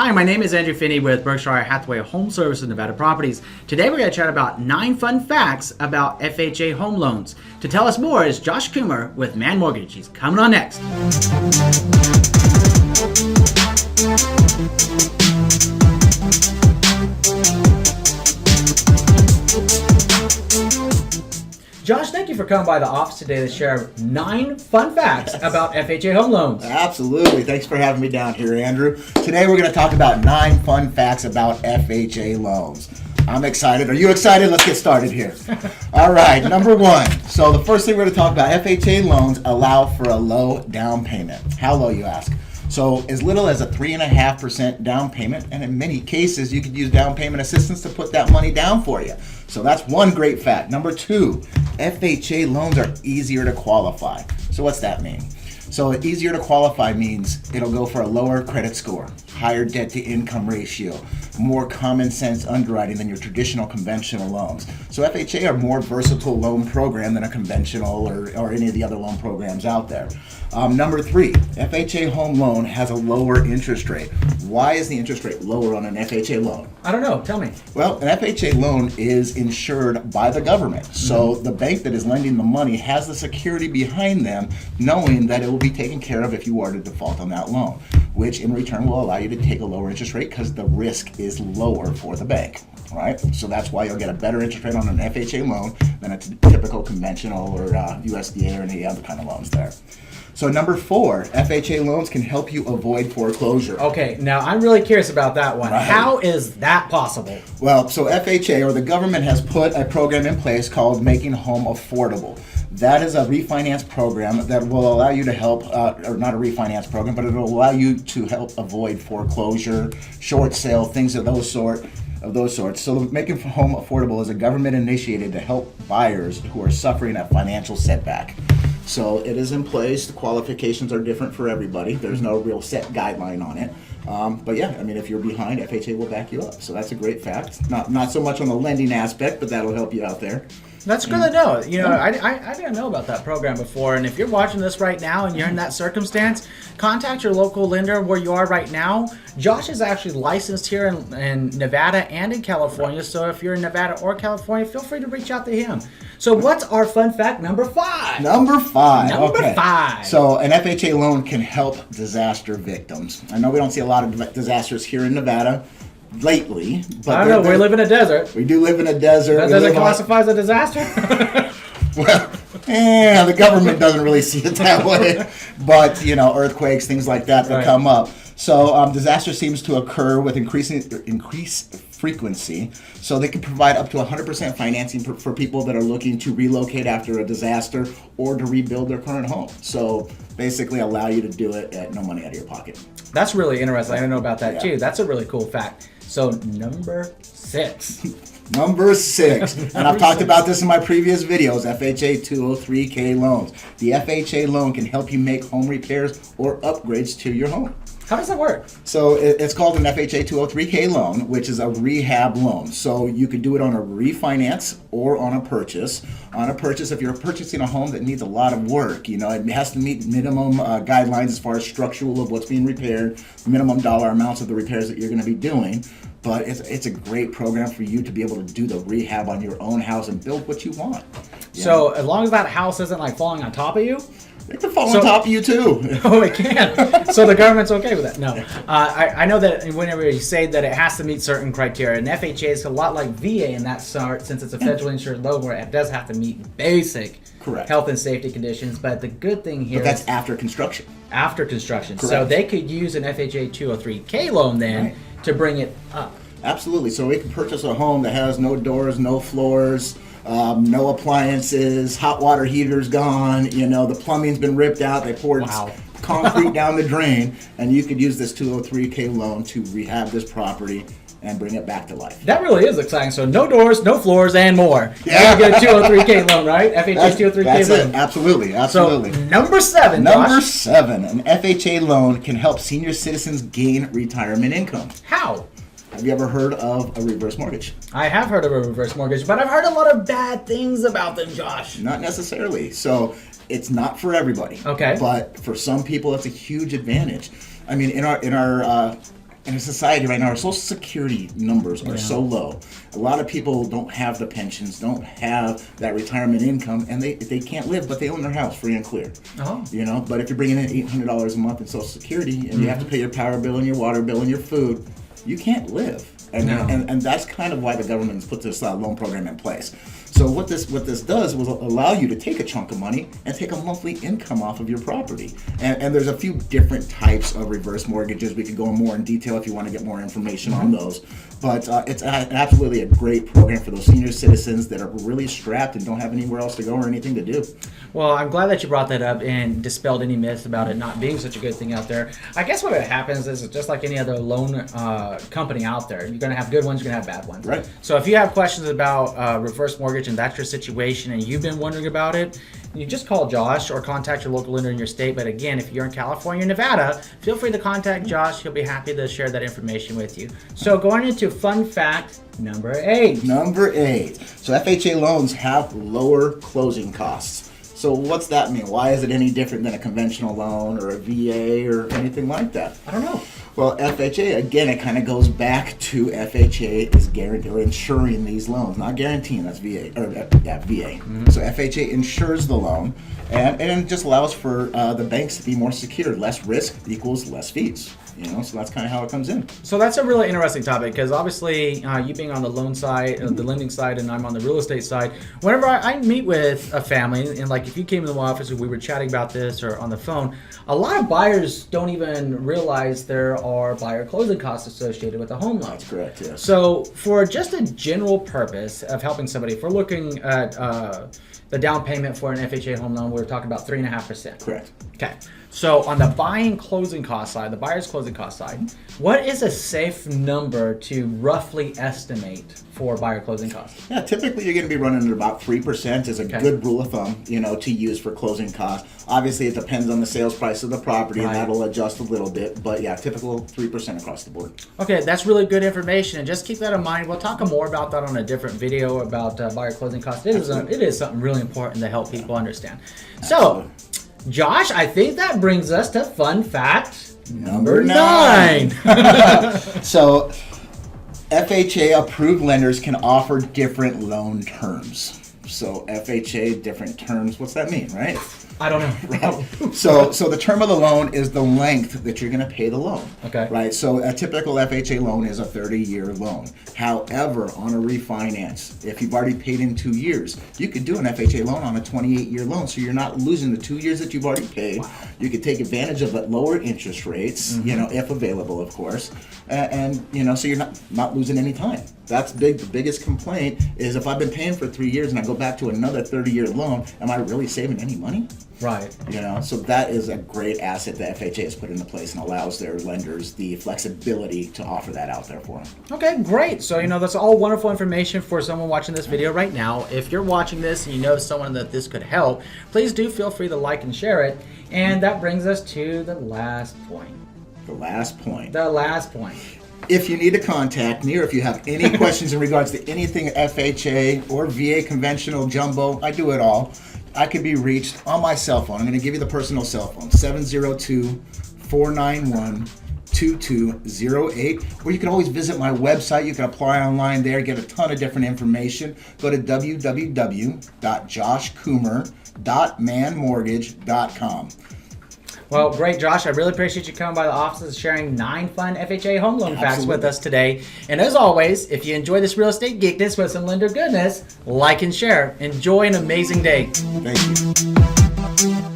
Hi, my name is Andrew Finney with Berkshire Hathaway Home Services Nevada Properties. Today we're going to chat about 9 fun facts about FHA home loans. To tell us more is Josh Coomer with Man Mortgage. He's coming on next. Josh, thank you for coming by the office today to share 9 fun facts about FHA home loans. Absolutely. Thanks for having me down here, Andrew. Today we're going to talk about 9 fun facts about FHA loans. I'm excited. Are you excited? Let's get started here. All right, number 1. So the first thing we're going to talk about, FHA loans allow for a low down payment. How low, you ask? So as little as a 3.5% down payment, and in many cases you could use down payment assistance to put that money down for you. So that's one great fact. Number 2, FHA loans are easier to qualify. So what's that mean? So easier to qualify means it'll go for a lower credit score, higher debt to income ratio, more common sense underwriting than your traditional conventional loans. So FHA are more versatile loan program than a conventional or any of the other loan programs out there. Number 3, FHA home loan has a lower interest rate. Why is the interest rate lower on an FHA loan? I don't know. Tell me. Well, an FHA loan is insured by the government. So the bank that is lending the money has the security behind them, knowing that it will be taken care of if you are to default on that loan, which in return will allow you to take a lower interest rate because the risk is lower for the bank. Right? So that's why you'll get a better interest rate on an FHA loan than a typical conventional or USDA or any other kind of loans there. So number 4, FHA loans can help you avoid foreclosure. Okay, now I'm really curious about that one. Right. How is that possible? Well, so FHA, or the government, has put a program in place called Making Home Affordable. That is a refinance program that will allow you to help, or not a refinance program, but it will allow you to help avoid foreclosure, short sale, things of those sorts. So Making Home Affordable is a government initiated to help buyers who are suffering a financial setback. So it is in place. The qualifications are different for everybody. There's no real set guideline on it. But yeah, I mean, if you're behind, FHA will back you up. So that's a great fact. Not so much on the lending aspect, but that'll help you out there. That's good to know. You know, I didn't know about that program before. And if you're watching this right now and you're in that circumstance, contact your local lender where you are right now. Josh is actually licensed here in Nevada and in California. So if you're in Nevada or California, feel free to reach out to him. So what's our fun fact number 5? Number 5. Number 5. So an FHA loan can help disaster victims. I know we don't see a lot of disasters here in Nevada lately, but I don't know. We live in a desert. We do live in a desert. That doesn't classify as a disaster? Well, the government doesn't really see it that way. But, you know, earthquakes, things like that come up. So disaster seems to occur with increased frequency. So they can provide up to 100% financing for people that are looking to relocate after a disaster or to rebuild their current home. So basically allow you to do it at no money out of your pocket. That's really interesting. I didn't know about that too. That's a really cool fact. So number 6. Number 6, and I've talked about this in my previous videos, FHA 203K loans. The FHA loan can help you make home repairs or upgrades to your home. How does that work? So it's called an FHA 203K loan, which is a rehab loan. So you could do it on a refinance or on a purchase. On a purchase, if you're purchasing a home that needs a lot of work, you know, it has to meet minimum guidelines as far as structural of what's being repaired, minimum dollar amounts of the repairs that you're going to be doing. But it's a great program for you to be able to do the rehab on your own house and build what you want. So as long as that house isn't like falling on top of you? It can fall on top of you too. Oh, it can. So the government's okay with that? No. I know that whenever you say that it has to meet certain criteria, and FHA is a lot like VA in that sort, since it's a federally insured loan where it does have to meet basic health and safety conditions. But the good thing here that's after construction. After construction. Correct. So they could use an FHA 203K loan then to bring it up. Absolutely. So we can purchase a home that has no doors, no floors, no appliances, hot water heater's gone, you know, the plumbing's been ripped out, they poured concrete down the drain, and you could use this 203K loan to rehab this property and bring it back to life. That really is exciting. So no doors, no floors, and more. Yeah. You get a 203K loan, right? FHA 203K loan. It. Absolutely. So number 7, Number 7, an FHA loan can help senior citizens gain retirement income. How? Have you ever heard of a reverse mortgage? I have heard of a reverse mortgage, but I've heard a lot of bad things about them, Josh. Not necessarily. So it's not for everybody. Okay. But for some people, it's a huge advantage. I mean, in our in a society right now, our Social Security numbers are so low. A lot of people don't have the pensions, don't have that retirement income, and they can't live, but they own their house free and clear. Oh. You know, but if you're bringing in $800 a month in Social Security and you have to pay your power bill and your water bill and your food, you can't live. And that's kind of why the government has put this loan program in place. So what this does was allow you to take a chunk of money and take a monthly income off of your property. And there's a few different types of reverse mortgages. We could go more in detail if you want to get more information on those. But it's absolutely a great program for those senior citizens that are really strapped and don't have anywhere else to go or anything to do. Well, I'm glad that you brought that up and dispelled any myths about it not being such a good thing out there. I guess what happens is it's just like any other loan company out there. You're going to have good ones, you're going to have bad ones. Right. So if you have questions about reverse mortgage and that's your situation and you've been wondering about it, you just call Josh or contact your local lender in your state. But again, if you're in California or Nevada, feel free to contact Josh. He'll be happy to share that information with you. So going into fun fact number 8. Number 8. So FHA loans have lower closing costs. So what's that mean? Why is it any different than a conventional loan or a VA or anything like that? I don't know. Well, FHA, again, it kind of goes back to FHA is guaranteeing or insuring these loans, not guaranteeing. That's VA. VA. So FHA insures the loan, and it just allows for the banks to be more secure. Less risk equals less fees. You know, so that's kind of how it comes in. So that's a really interesting topic because obviously you being on the loan side, the lending side, and I'm on the real estate side, whenever I meet with a family, and like if you came to the office and we were chatting about this or on the phone, a lot of buyers don't even realize there are buyer closing costs associated with a home loan. That's correct, yes. So for just a general purpose of helping somebody, if we're looking at the down payment for an FHA home loan, we're talking about 3.5%. Correct. Okay. So on the buying closing cost side, the buyer's closing cost side, what is a safe number to roughly estimate for buyer closing costs? Yeah, typically you're going to be running at about 3% is a good rule of thumb, you know, to use for closing costs. Obviously, it depends on the sales price of the property, and that'll adjust a little bit. But yeah, typical 3% across the board. Okay, that's really good information, and just keep that in mind. We'll talk more about that on a different video about buyer closing costs. It is something really important to help people understand. So, Josh, I think that brings us to fun fact number 9. So, FHA approved lenders can offer different loan terms. So, FHA, different terms. What's that mean, right? I don't know. Right. So the term of the loan is the length that you're going to pay the loan. Okay. Right. So a typical FHA loan is a 30-year loan. However, on a refinance, if you've already paid in 2 years, you could do an FHA loan on a 28-year loan. So you're not losing the 2 years that you've already paid. Wow. You could take advantage of lower interest rates, you know, if available, of course, and you know, so you're not losing any time. That's big. The biggest complaint is if I've been paying for 3 years and I go back to another 30-year loan, am I really saving any money? Right. You know, so that is a great asset that FHA has put into place and allows their lenders the flexibility to offer that out there for them. Okay, great. So, you know, that's all wonderful information for someone watching this video right now. If you're watching this and you know someone that this could help, please do feel free to like and share it. And that brings us to the last point. The last point. The last point. If you need to contact me or if you have any questions in regards to anything FHA or VA conventional jumbo, I do it all. I can be reached on my cell phone. I'm going to give you the personal cell phone, 702-491-2208. Or you can always visit my website. You can apply online there, get a ton of different information. Go to www.joshcoomer.manmortgage.com. Well, great, Josh. I really appreciate you coming by the office and sharing 9 fun FHA home loan facts with us today. And as always, if you enjoy this real estate geekness with some lender goodness, like and share. Enjoy an amazing day. Thank you.